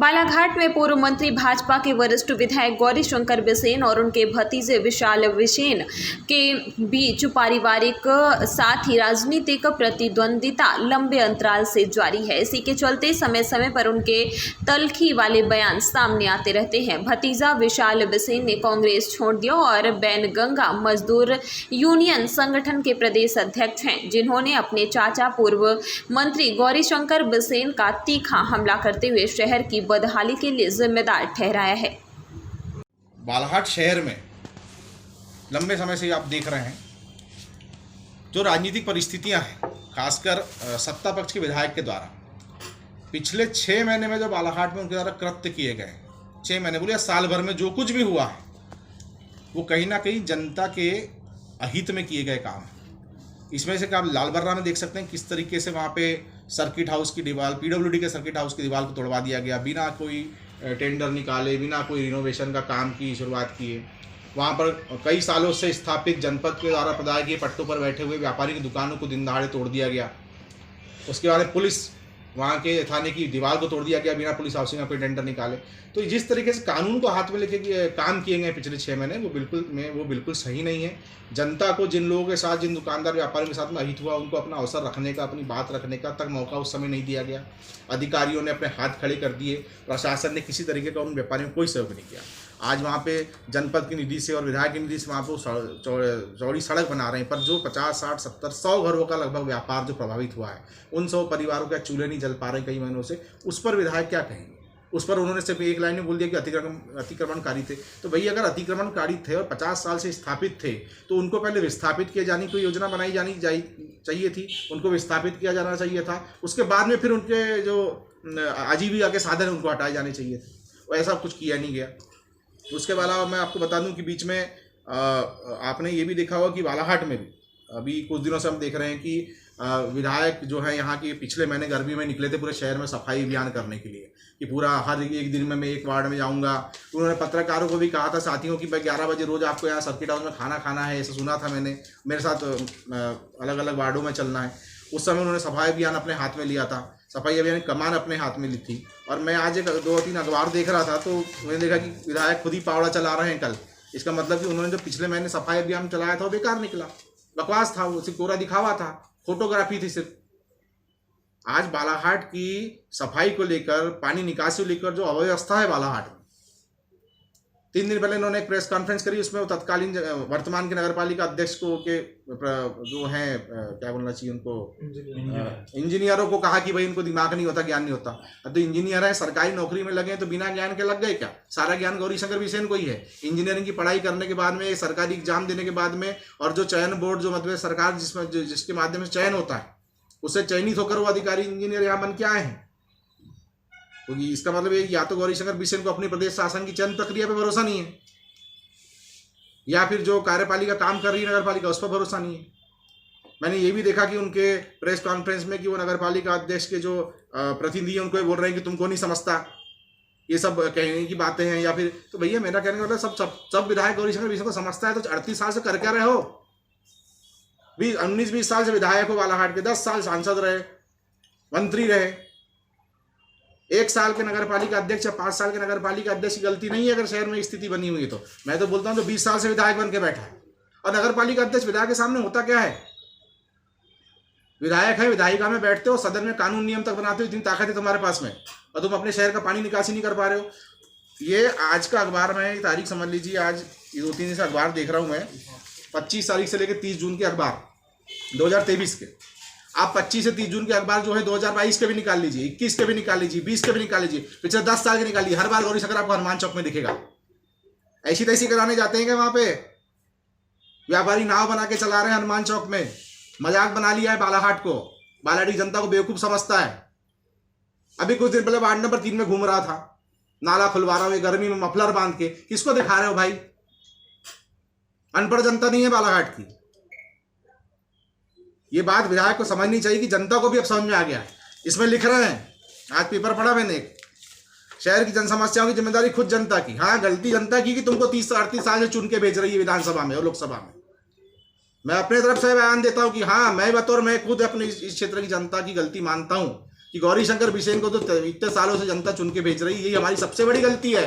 बालाघाट में पूर्व मंत्री भाजपा के वरिष्ठ विधायक गौरीशंकर बिसेन और उनके भतीजे विशाल बिसेन के बीच पारिवारिक साथ ही राजनीतिक प्रतिद्वंदिता लंबे अंतराल से जारी है। इसी के चलते समय समय पर उनके तल्खी वाले बयान सामने आते रहते हैं। भतीजा विशाल बिसेन ने कांग्रेस छोड़ दिया और बैनगंगा मजदूर यूनियन संगठन के प्रदेश अध्यक्ष हैं, जिन्होंने अपने चाचा पूर्व मंत्री गौरीशंकर बिसेन का तीखा हमला करते हुए शहर की बदहाली के लिए जिम्मेदार ठहराया है। बालाघाट शहर में लंबे समय से आप देख रहे हैं जो राजनीतिक परिस्थितियां हैं, खासकर सत्ता पक्ष के विधायक के द्वारा पिछले 6 महीने में जो बालाघाट में उनके द्वारा कृत्य किए गए, 6 महीने बोलिए साल भर में जो कुछ भी हुआ है वो कहीं ना कहीं जनता के अहित में किए गए काम। इसमें से आप लाल बर्रा में देख सकते हैं किस तरीके से वहाँ पे सर्किट हाउस की दीवार, पीडब्ल्यूडी के सर्किट हाउस की दीवार को तोड़वा दिया गया, बिना कोई टेंडर निकाले, बिना कोई रिनोवेशन का काम की शुरुआत किए। वहाँ पर कई सालों से स्थापित जनपद के द्वारा प्रदाय किए पट्टों पर बैठे हुए व्यापारी की दुकानों को दिन दहाड़े तोड़ दिया गया। उसके बाद पुलिस वहाँ के थाने की दीवार को तोड़ दिया गया बिना पुलिस हाउसिंग का कोई टेंडर निकाले। तो जिस तरीके से कानून को हाथ में लेके काम किए गए पिछले 6 महीने वो बिल्कुल सही नहीं है। जनता को जिन लोगों के साथ, जिन दुकानदार व्यापारियों के साथ में अहित हुआ, उनको अपना अवसर रखने का, अपनी बात रखने का तक मौका उस समय नहीं दिया गया। अधिकारियों ने अपने हाथ खड़े कर दिए, प्रशासन ने किसी तरीके का उन व्यापारियों को कोई सहयोग नहीं किया। आज वहाँ पे जनपद की निधि से और विधायक की निधि से वहाँ पर चौड़ी सड़क बना रहे हैं, पर जो 50, 60, 70, 100 घरों का लगभग व्यापार जो प्रभावित हुआ है, उन 100 परिवारों के चूल्हे नहीं जल पा रहे कई महीनों से, उस पर विधायक क्या कहेंगे? उस पर उन्होंने सिर्फ एक लाइन में बोल दिया कि अतिक्रमणकारी थे। तो भैया अगर अतिक्रमणकारी थे और 50 साल से स्थापित थे तो उनको पहले विस्थापित किए जाने की योजना बनाई जानी चाहिए थी, उनको विस्थापित किया जाना चाहिए था। उसके बाद में फिर उनके जो आजीविका के साधन उनको हटाए जाने चाहिए थे। ऐसा कुछ किया नहीं गया। उसके अलावा मैं आपको बता दूं कि बीच में आपने ये भी देखा होगा कि बालाघाट में भी अभी कुछ दिनों से हम देख रहे हैं कि विधायक जो है यहाँ की पिछले महीने गर्मी में निकले थे पूरे शहर में सफाई अभियान करने के लिए कि पूरा हर एक दिन में मैं एक वार्ड में जाऊँगा। उन्होंने पत्रकारों को भी कहा था, साथियों की, भाई 11 बजे रोज़ आपको यहाँ सर्किट हाउस में खाना खाना है, ऐसा सुना था मैंने, मेरे साथ अलग अलग वार्डों में चलना है। उस समय उन्होंने सफाई अभियान अपने हाथ में लिया था, सफाई अभियान की कमान अपने हाथ में ली थी। और मैं आज 2-3 अखबार देख रहा था तो मैंने देखा कि विधायक खुद ही पावड़ा चला रहे हैं कल। इसका मतलब कि उन्होंने जो पिछले महीने सफाई अभियान चलाया था वो बेकार निकला, बकवास था, वो सिर्फ कोरा दिखावा था, फोटोग्राफी थी सिर्फ। आज बालाघाट की सफाई को लेकर, पानी निकासी को लेकर जो अव्यवस्था है बालाघाट में, 3 दिन पहले इन्होंने एक प्रेस कॉन्फ्रेंस करी, उसमें वो तत्कालीन वर्तमान के नगरपालिका अध्यक्ष को के जो हैं क्या बोलना चाहिए उनको, इंजीनियरों को कहा कि भाई इनको दिमाग नहीं होता, ज्ञान नहीं होता। अब तो इंजीनियर है, सरकारी नौकरी में लगे हैं तो बिना ज्ञान के लग गए क्या? सारा ज्ञान गौरीशंकर बिसेन को ही है। इंजीनियरिंग की पढ़ाई करने के बाद में, सरकारी एग्जाम देने के बाद में, और जो चयन बोर्ड जो मतलब सरकार जिसके माध्यम से चयन होता है, उससे चयनित होकर वो अधिकारी इंजीनियर यहाँ बन के आए हैं। तो इसका मतलब ये या तो गौरीशंकर बिसेन को अपनी प्रदेश शासन की चयन प्रक्रिया पे भरोसा नहीं है, या फिर जो कार्यपालिका काम कर रही है नगरपालिका उस पर भरोसा नहीं है। मैंने ये भी देखा कि उनके प्रेस कॉन्फ्रेंस में कि वो नगरपालिका अध्यक्ष के जो प्रतिनिधि हैं उनको बोल रहे हैं कि तुमको नहीं समझता, ये सब कहने की बातें हैं। या फिर तो भैया मेरा कहने का मतलब सब विधायक गौरीशंकर बिसेन को समझता है तो 38 साल से कर क्या रहे हो? 19-20 साल से विधायक हो बालाघाट के, 10 साल सांसद रहे, मंत्री रहे। 1 साल के नगरपालिका अध्यक्ष या 5 साल के नगरपालिका अध्यक्ष की गलती नहीं है अगर शहर में स्थिति बनी हुई है। तो मैं तो बोलता हूं तो 20 साल से विधायक बन के बैठा है। और नगरपालिका अध्यक्ष विधायक के सामने होता क्या है? विधायक है, विधायिका में बैठते हो, सदन में कानून नियम तक बनाते हो, इतनी ताकत है तुम्हारे पास में, और तुम अपने शहर का पानी निकासी नहीं कर पा रहे हो। ये आज का अखबार में तारीख समझ लीजिए, आज 2-3 दिन से अखबार देख रहा हूँ मैं, 25 तारीख से लेकर 30 जून के अखबार 2023 के। आप 25 से 30 जून के अखबार जो है 2022 के भी निकाल लीजिए, 21 के भी निकाल लीजिए, 20 के भी निकाल लीजिए, पिछले 10 साल के निकाल लीजिए, हर बार गौरीशंकर आपको हनुमान चौक में दिखेगा। ऐसी तैसी कराने जाते हैं क्या वहां पे? व्यापारी नाव बना के चला रहे हैं हनुमान चौक में, मजाक बना लिया है बालाघाट को, बालाघाट की जनता को बेवकूफ समझता है। अभी कुछ दिन पहले वार्ड नंबर 3 में घूम रहा था, नाला खुलवा रहा हूं गर्मी में मफलर बांध के, किसको दिखा रहे हो भाई? अनपढ़ जनता नहीं है बालाघाट की। ये बात विधायक को समझनी चाहिए कि जनता को भी अब समझ में आ गया है। इसमें लिख रहे हैं, आज पेपर पढ़ा मैंने, शहर की जन समस्याओं की जिम्मेदारी खुद जनता की। हाँ, गलती जनता की कि तुमको 30-38 साल से चुन के भेज रही है विधानसभा में और लोकसभा में। मैं अपने तरफ से बयान देता हूं कि हाँ, मैं खुद अपने इस क्षेत्र की जनता की गलती मानता हूं कि गौरी शंकर बिसेन को तो इतने सालों से जनता चुन के भेज रही है, यही हमारी सबसे बड़ी गलती है